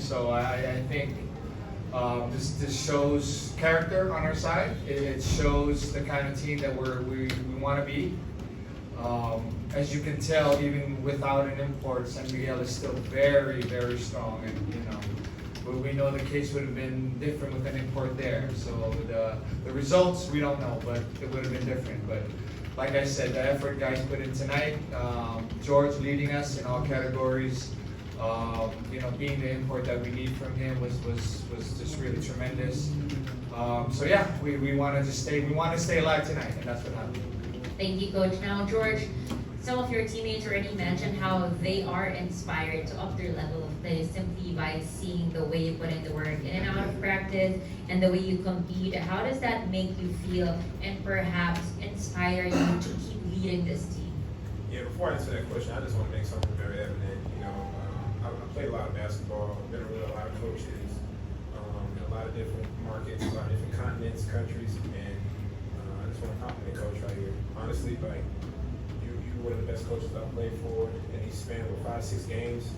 So I think this shows character on our side. It shows the kind of team that we want to be. As you can tell, even without an import, San Miguel is still very, very strong. And we know the case would have been different with an import there. So the results we don't know, but it would have been different. But like I said, the effort guys put in tonight, George leading us in all categories. Being the import that we need from him was just really tremendous. So yeah, we want to stay alive tonight, and that's what happened. Thank you, Coach. Now, George, some of your teammates already mentioned how they are inspired to up their level of play simply by seeing the way you put in the work in and out of practice and the way you compete. How does that make you feel and perhaps inspire you to keep leading this team? Yeah, before I answer that question, I just want to make something very evident. I played a lot of basketball, been around a lot of coaches, in a lot of different markets, a lot of different continents, countries, and I just want to compliment Coach right here. Honestly, like, you're one of the best coaches I've played for in these span of 5-6 games.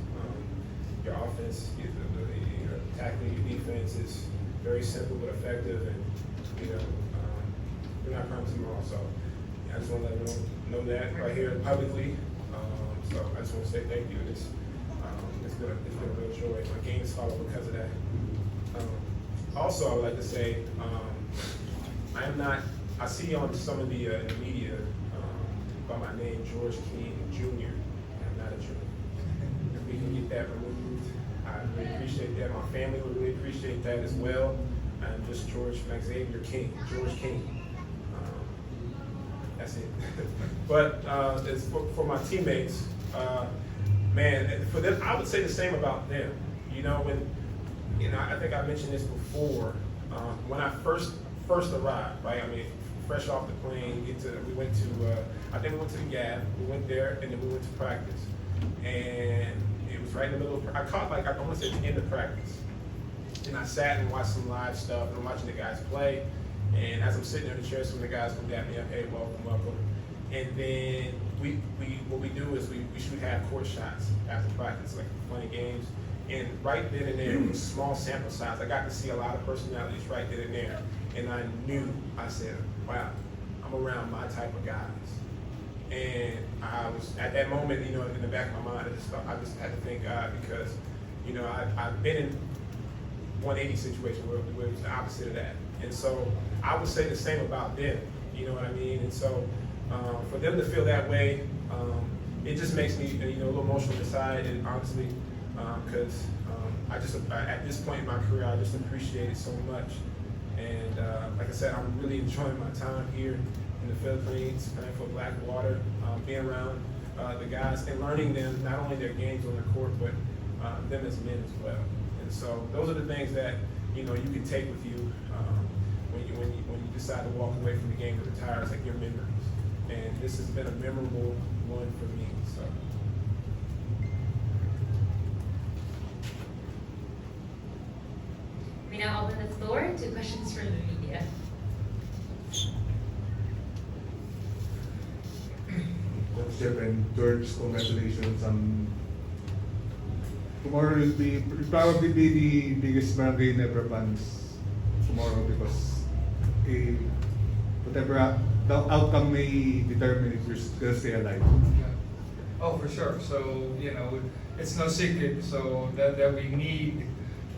Your offense, your tackling, your defense is very simple but effective, and you're not promising tomorrow. So I just want to let everyone know that right here publicly. So I just want to say thank you. It's been a real joy. My game is followed because of that. Also, I would like to say, I see on some of the media by my name, George King Jr. I'm not a junior. If we can get that removed, I really appreciate that. My family would really appreciate that as well. I'm just George Xavier King, George King. That's it. But as for my teammates, man, for them, I would say the same about them. I think I mentioned this before. When I first arrived, right? I mean, fresh off the plane, we went to the Gap. We went there, and then we went to practice. And it was right in the middle of. I caught I want to say the end of practice. And I sat and watched some live stuff, and I'm watching the guys play. And as I'm sitting there in the chair, some of the guys come down me up, hey, welcome. And then what we do is we shoot half-court shots after practice, like funny games. And right then and there, with a small sample size, I got to see a lot of personalities right then and there. And I said, wow, I'm around my type of guys. And I was, at that moment, in the back of my mind, I just had to thank God because, I've been in 180 situation where it was the opposite of that. And so I would say the same about them, you know what I mean? And so for them to feel that way, it just makes me a little emotional inside, and honestly, because at this point in my career, I just appreciate it so much. And like I said, I'm really enjoying my time here in the Philippines, playing for Blackwater, being around the guys and learning them, not only their games on the court, but them as men as well. And so those are the things that you can take with you when you decide to walk away from the game to retire. It's like your memories. And this has been a memorable one for me. So. We now open the floor to questions from the media. Coach Jeff and George, congratulations. Tomorrow will probably be the biggest bargain ever fans tomorrow because whatever the outcome may determine if you're still stay alive. Oh, for sure. So it's no secret. So that we need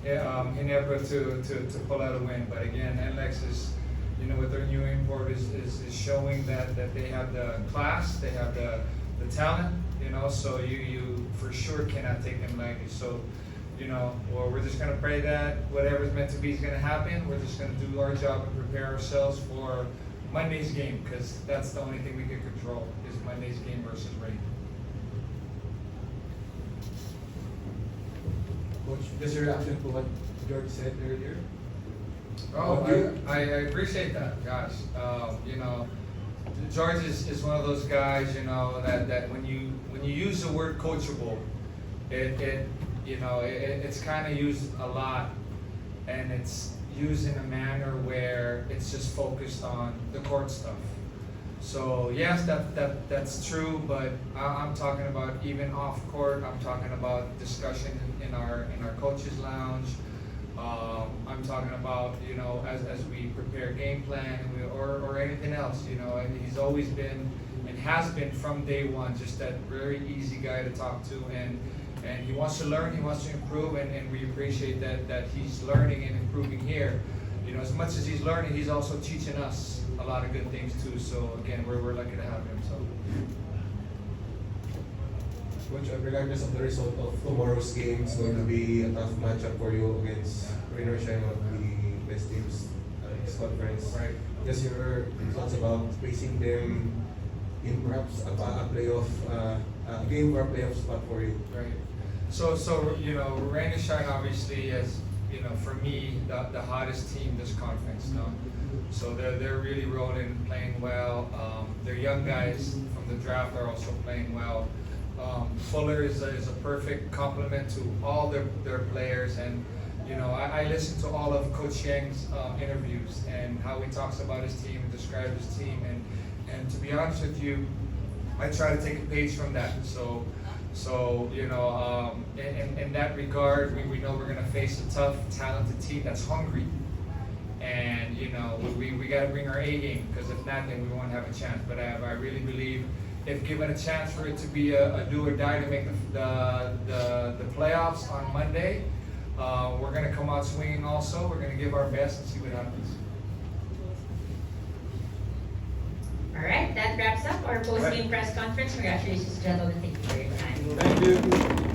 Ginebra to pull out a win. But again, NLEX is, with their new import is showing that they have the class, they have the talent. So you for sure cannot take them lightly. So well, we're just gonna pray that whatever's meant to be is gonna happen. We're just gonna do our job and prepare ourselves for Monday's game because that's the only thing we can control is Monday's game versus rain. Coach, just your reaction to what George said earlier? Oh, I appreciate that, gosh. George is one of those guys, that when you use the word coachable, it's kind of used a lot, and it's used in a manner where it's just focused on the court stuff. So yes, that's true, but I'm talking about even off court. I'm talking about discussion in our coaches lounge. I'm talking about, you know, as we prepare game plan or anything else. You know, and he's always been and has been from day one just that very easy guy to talk to, and he wants to learn, he wants to improve, and we appreciate that he's learning and improving here. You know, as much as he's learning, he's also teaching us a lot of good things too. So again, we're lucky to have him. So. Coach, regardless of the result of tomorrow's game, it's going to be a tough matchup for you against rain or shine, one of the best teams in this conference. Right. Just your thoughts about facing them in perhaps a playoff, a game or a playoff spot for you. Right. So you know, rain and shine obviously as, you know, for me, the hottest team this conference, no? So they're really rolling, playing well. Their young guys from the draft are also playing well. Fuller is a perfect complement to all their players, and you know, I listened to all of Coach Yang's interviews and how he talks about his team and describes his team, and to be honest with you, I try to take a page from that. So you know, in that regard, we know we're going to face a tough, talented team that's hungry, and you know, we got to bring our A game, because if not, then we won't have a chance. But I really believe, if given a chance for it to be a do or die to make the playoffs on Monday, we're going to come out swinging. Also, we're going to give our best and see what happens. All right, that wraps up our post-game press conference. Congratulations, gentlemen. Thank you for your time. Thank you.